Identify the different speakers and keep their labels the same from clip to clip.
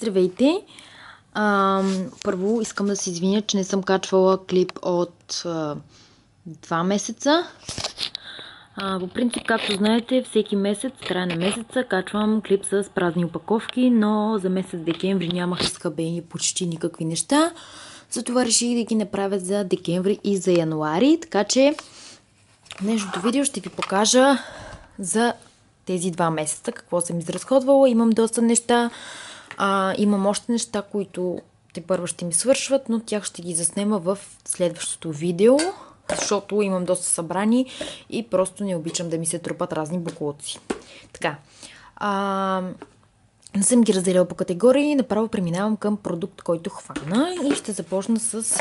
Speaker 1: Здравейте! Първо искам да се извиня, че не съм качвала клип от 2 месеца. По принцип, както знаете, всеки месец, края на месеца, качвам клип с празни опаковки, но за месец декември нямах изхабени почти никакви неща. Затова реших да ги направя за декември и за януари. Така че днешното видео ще ви покажа за тези 2 месеца какво съм изразходвала. Имам доста неща. Имам още неща, които тепърва ще ми свършват, но тях ще ги заснема в следващото видео, защото имам доста събрани и просто не обичам да ми се трупат разни боклуци. Така, не съм ги разделила по категории, направо преминавам към продукт, който хвана и ще започна с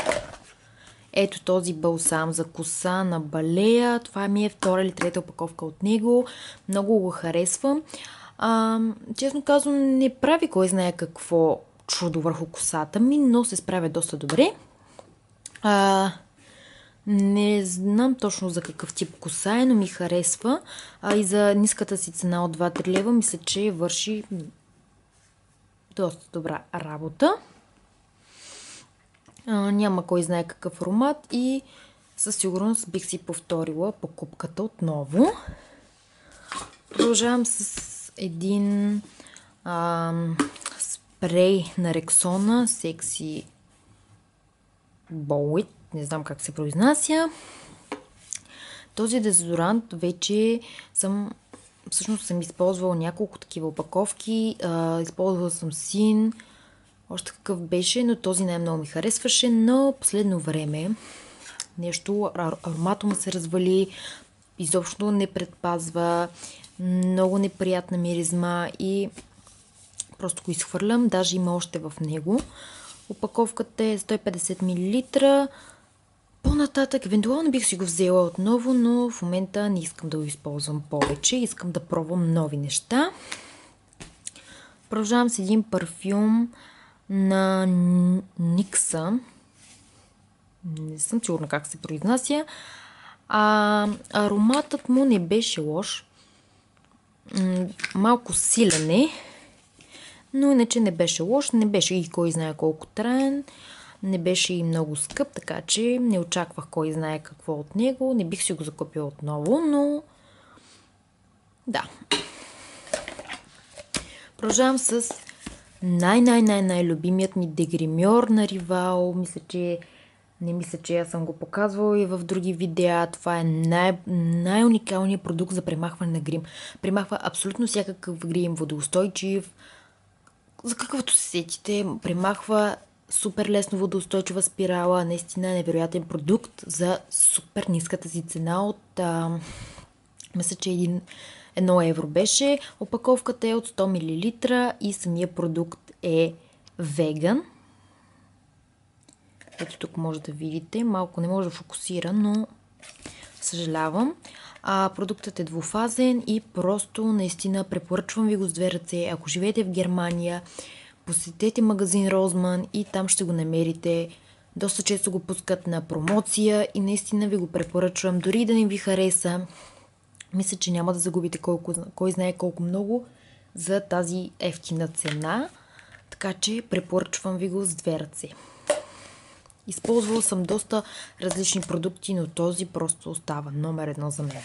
Speaker 1: ето този балсам за коса на Балея. Това ми е втора или трета опаковка от него. Много го харесвам. Честно казвам, не прави кой знае какво чудо върху косата ми, но се справя доста добре. Не знам точно за какъв тип коса е, но ми харесва. И за ниската си цена от 2-3 лева, мисля, че върши доста добра работа. Няма кой знае какъв аромат и със сигурност бих си повторила покупката отново. Продължавам с един спрей на Рексона, Sexy Bowit, не знам как се произнася. Този дезодорант вече всъщност съм използвала няколко такива опаковки. Използвала съм Син, още какъв беше, но този най-много ми харесваше, но последно време нещо, аромато му се развали, изобщо не предпазва, много неприятна миризма и просто го изхвърлям. Даже има още в него. Опаковката е 150 мл. По-нататък, евентуално бих си го взела отново, но в момента не искам да го използвам повече. Искам да пробвам нови неща. Продължавам с един парфюм на Никса. Не съм сигурна как се произнася. Ароматът му не беше лош. Малко силен е, но иначе не беше лош. Не беше и кой знае колко траен. Не беше и много скъп, така че не очаквах кой знае какво от него. Не бих си го закупила отново, но да. Продължавам с най-любимият ми дегримьор на Ривал. Не мисля, че аз съм го показвала и в други видеа. Това е най-уникалният продукт за премахване на грим. Премахва абсолютно всякакъв грим, водоустойчив. За каквото се сетите, премахва супер лесно водоустойчива спирала. Наистина невероятен продукт за супер ниската си цена от мисля, че 1 евро беше. Опаковката е от 100 мл и самия продукт е веган. Ето тук може да видите. Малко не може да фокусира, но съжалявам. Продуктът е двуфазен и просто наистина препоръчвам ви го с 2 ръце. Ако живеете в Германия, посетете магазин Розман и там ще го намерите. Доста често го пускат на промоция и наистина ви го препоръчвам. Дори да не ви хареса, мисля, че няма да загубите кой знае колко много за тази ефтина цена. Така че препоръчвам ви го с 2 ръце. Използвала съм доста различни продукти, но този просто остава номер 1 за мен.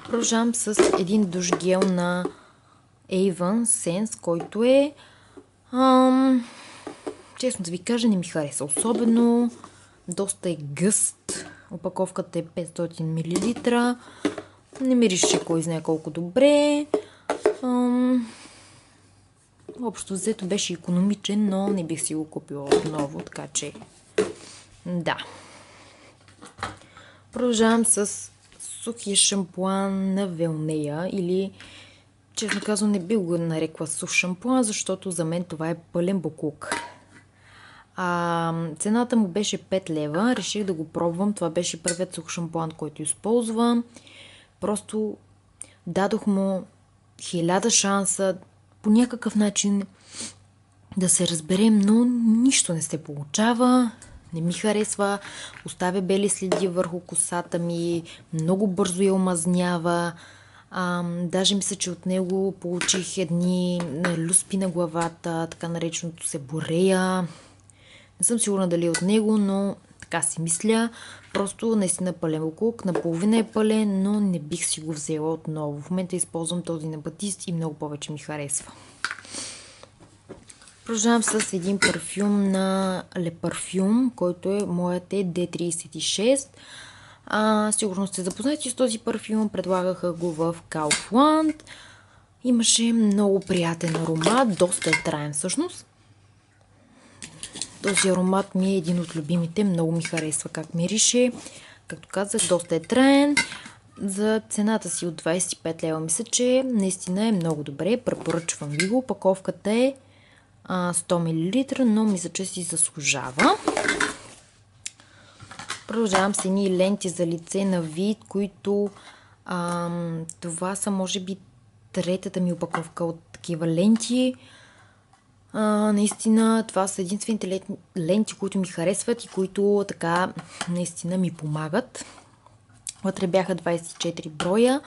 Speaker 1: Продължавам с един душ гел на Avon Sense, който е честно да ви кажа, не ми хареса особено. Доста е гъст. Опаковката е 500 мл. Не мирише кой знае колко добре. Общо взето беше икономичен, но не бих си го купила отново, така че да. Продължавам с сухия шампуан на Велнея или, честно казвам, не бих го нарекла сух шампуан, защото за мен това е пълен боклук. Цената му беше 5 лева. Реших да го пробвам. Това беше първият сух шампуан, който използвам. Просто дадох му 1000 шанса по някакъв начин да се разберем, но нищо не се получава. Не ми харесва. Оставя бели следи върху косата ми. Много бързо я омазнява. Даже мисля, че от него получих едни люспи на главата, така нареченото себорея. Не съм сигурна дали е от него, но така си мисля. Просто наистина пълен боклук. Наполовина е пълен, но не бих си го взела отново. В момента използвам този на Батист и много повече ми харесва. Продължавам с един парфюм на Le Parfum, който е моят е D36. Сигурно сте запознати с този парфюм. Предлагаха го в Kaufland. Имаше много приятен аромат. Доста е траен всъщност. Този аромат ми е един от любимите. Много ми харесва как мирише. Както казах, доста е траен. За цената си от 25 лева мисля, че наистина е много добре. Препоръчвам ви го. Опаковката е 100 мл, но мисля, че си заслужава. Продължавам с едни ленти за лице на вид, които това са може би третата ми опаковка от такива ленти. Наистина това са единствените ленти, които ми харесват и които така наистина ми помагат. Вътре бяха 24 броя.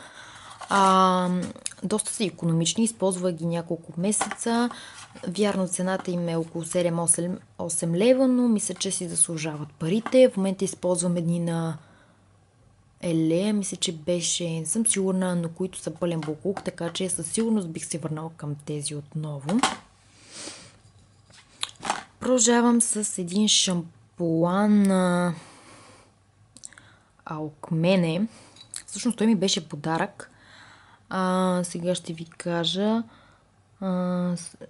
Speaker 1: Доста са икономични, използвах ги няколко месеца. Вярно, цената им е около 7-8 лева, но мисля, че си заслужават парите. В момента използвам едни на Елея, мисля, че беше, не съм сигурна, но които са пълен боклук, така че със сигурност бих се върнала към тези отново. Продължавам с един шампуан на Алкмене. Всъщност той ми беше подарък. Сега ще ви кажа.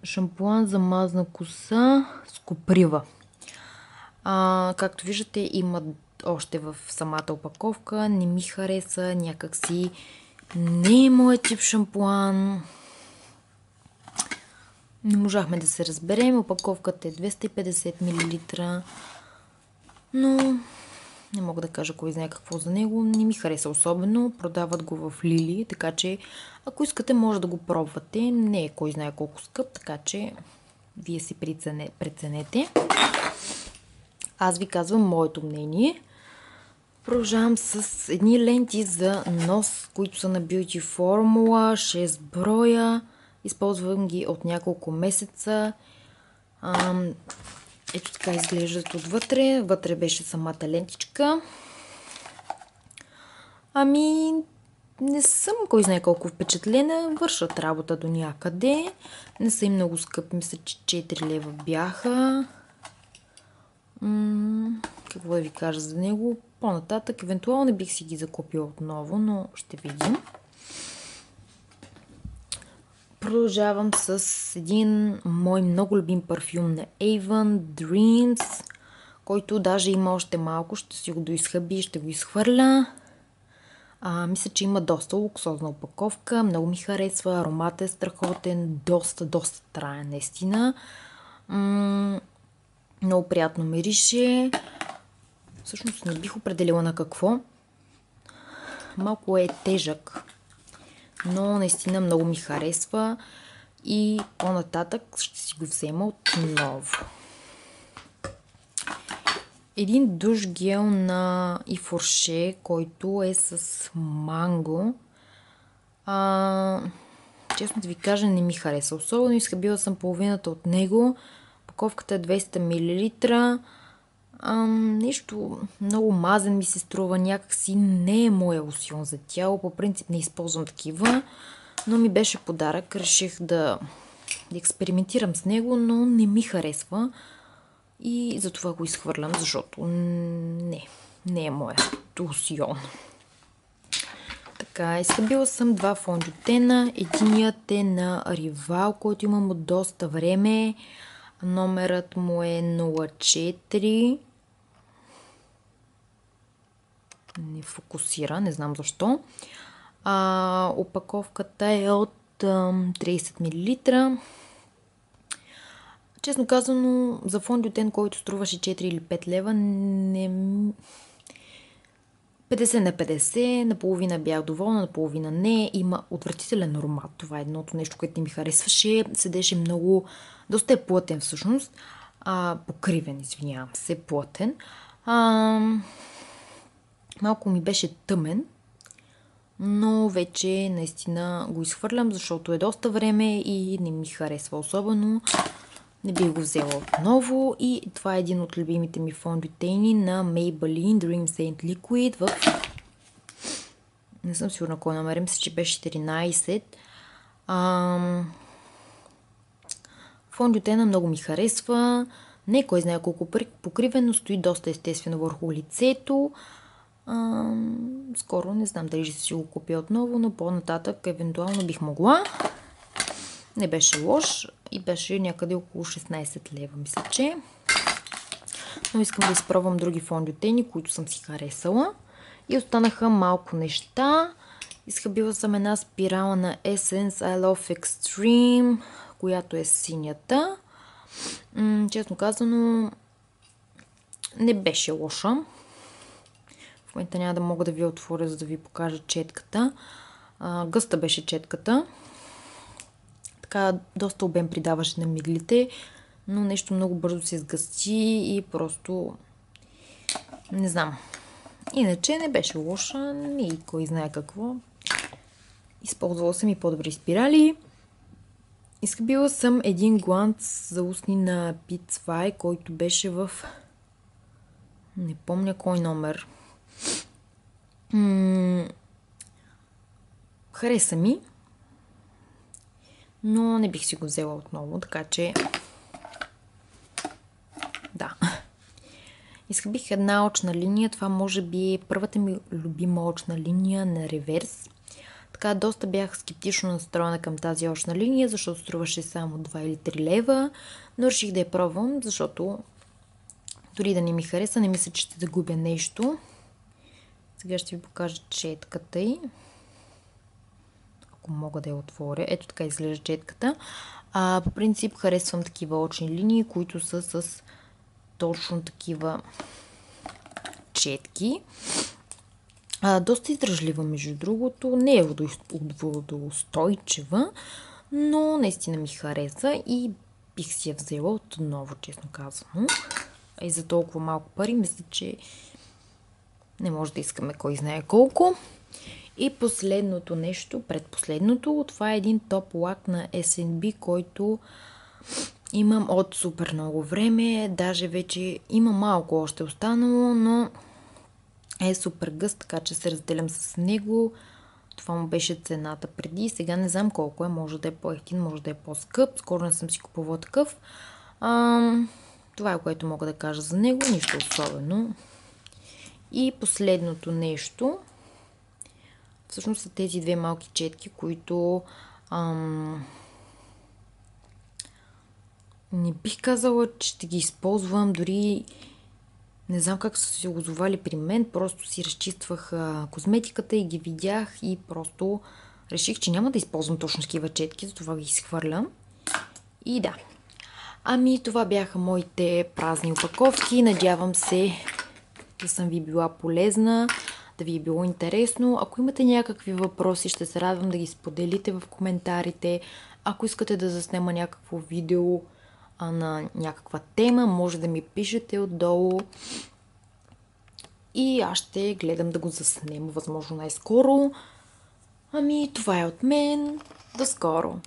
Speaker 1: Шампуан за мазна коса с коприва. Както виждате, има още в самата опаковка. Не ми хареса, някакси не е моят тип шампуан. Не можахме да се разберем. Опаковката е 250 мл. Но не мога да кажа кой знае какво за него. Не ми хареса особено. Продават го в Лили, така че ако искате може да го пробвате. Не е кой знае колко скъп, така че вие си преценете. Аз ви казвам моето мнение. Продължавам с едни ленти за нос, които са на Beauty Formula, 6 броя. Използвам ги от няколко месеца. Ето така изглеждат отвътре. Вътре беше самата лентичка. Не съм кой знае колко впечатлена. Вършат работа до някъде. Не са и много скъпи. Мисля, че 4 лева бяха. Какво да ви кажа за него? По-нататък, евентуално не бих си ги закупила отново, но ще видим. Продължавам с един мой много любим парфюм на Avon Dreams, който даже има още малко. Ще си го доизхъби и ще го изхвърля. Мисля, че има доста луксозна опаковка. Много ми харесва. Ароматът е страхотен. Доста траен, наистина. Много приятно мирише. Всъщност не бих определила на какво. Малко е тежък, но наистина много ми харесва. И по-нататък ще си го взема отново. Един душ гел на Ифорше, който е с манго. Честно да ви кажа, не ми хареса особено. Изхабила съм половината от него. Паковката е 200 мл. Нещо много мазен ми се струва. Някакси не е моя лосьон за тяло. По принцип не използвам такива. Но ми беше подарък. Реших да експериментирам с него, но не ми харесва. И затова го изхвърлям, защото не е моя лосьон. Така, изхабила съм два фондютена. Единият е на Ривал, който имам от доста време. Номерът му е 04. Не фокусира, не знам защо. Опаковката е от 30 мл. Честно казано, за фондютен, който струваше 4 или 5 лева, 50 на 50, наполовина бях доволна, наполовина не. Има отвратителен аромат. Това е едното нещо, което не ми харесваше. Седеше много, доста е плътен всъщност. Покривен, извинявам се, плътен. Малко ми беше тъмен, но вече наистина го изхвърлям, защото е доста време и не ми харесва особено. Не бих го взела отново и това е един от любимите ми фондютейни на Maybelline Dream Saint Liquid в... Не съм сигурна кой намерим, се, че беше 14. Фондютена много ми харесва. Не кой знае колко покривен, но стои доста естествено върху лицето. Скоро не знам дали ще си го купя отново, но по-нататък евентуално бих могла. Не беше лош и беше някъде около 16 лева, мисля, че. Но искам да изпробвам други фондютени, които съм си харесала. И останаха малко неща. Изхабила съм една спирала на Essence I Love Extreme, която е синята. Честно казано, не беше лоша. В момента няма да мога да ви отворя, за да ви покажа четката. Гъста беше четката. Така доста обем придаваше на миглите, но нещо много бързо се сгъсти и просто не знам. Иначе не беше лоша и кой знае какво. Използвала съм и по-добри спирали. Изхабила съм един гланц за устни на P2, който беше в... Не помня кой номер. Хареса ми, но не бих си го взела отново, така че... Да. Изхабих една очна линия. Това може би е първата ми любима очна линия на реверс. Така, доста бях скептично настроена към тази очна линия, защото струваше само 2 или 3 лева, но реших да я пробвам, защото дори да не ми хареса, не мисля, че ще загубя нещо. Сега ще ви покажа четката й. Ако мога да я отворя. Ето така изглежда четката. По принцип харесвам такива очни линии, които са с точно такива четки. Доста издръжлива, между другото. Не е водоустойчива, но наистина ми хареса и бих си я взела отново, честно казано. И за толкова малко пари, мисля, че не може да искаме кой знае колко. И последното нещо, предпоследното, това е един топ лак на S&B, който имам от супер много време. Даже вече има малко още останало, но е супер гъст, така че се разделям с него. Това му беше цената преди. Сега не знам колко е. Може да е по-евтин, може да е по-скъп. Скоро не съм си купувала такъв. Това е което мога да кажа за него. Нищо особено. И последното нещо. Всъщност са тези две малки четки, които не бих казала, че ще ги използвам. Дори не знам как са се озовали при мен. Просто си разчиствах козметиката и ги видях и просто реших, че няма да използвам точно такива четки, затова ги изхвърлям. И да. Това бяха моите празни опаковки. Надявам се да съм ви била полезна, да ви е било интересно. Ако имате някакви въпроси, ще се радвам да ги споделите в коментарите. Ако искате да заснема някакво видео на някаква тема, може да ми пишете отдолу. И аз ще гледам да го заснема, възможно най-скоро. Това е от мен. До скоро!